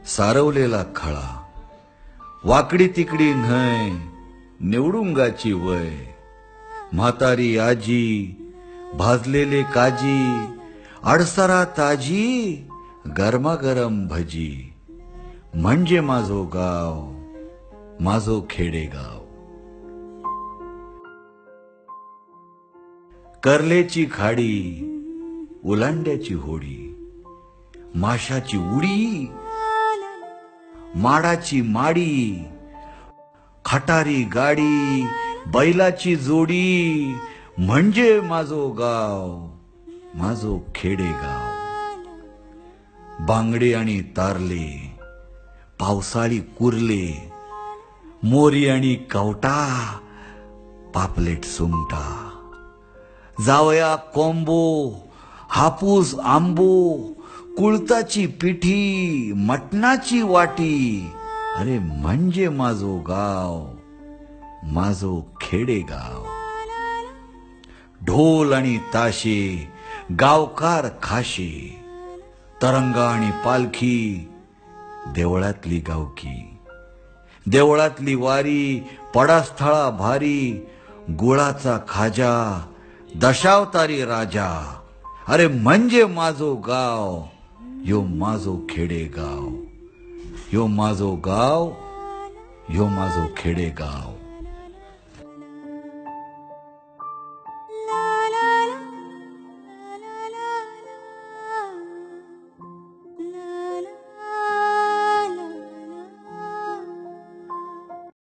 सारवलेला खळा, वाकडी तिकडी न्हय निवडुंगाची वय, म्हातारी आजी भाजलेले काजी, अडसरा ताजी गरमागरम भजी, म्हणजे माझो गाव, माझो खेडेगाव. कर्लेची खाडी, उलांड्याची होडी, माशाची उडी, माडाची माडी, खटारी गाडी, बैलाची जोडी, म्हणजे माझो गाव, माझो खेडेगाव. बांगडे आणि तारले, पावसाळी कुर्ले, मोरी आणि कवटा, पापलेट सुंगटा, जावया कोंबो, हापूस आंबो, कुळताची पिठी, मटणाची वाटी, अरे म्हणजे माझो गाव, माझो खेडेगाव. ढोल आणि ताशे, गावकार खाशे, तरंगा आणि पालखी, देवळातली गावकी, देवळातली वारी, पडास्थळा भारी, गुळाचा खाजा, दशावतारी राजा, अरे म्हणजे माझो गाव, यो माझो खेडेगाव. यो माझो गाव, यो माझो खेडेगाव.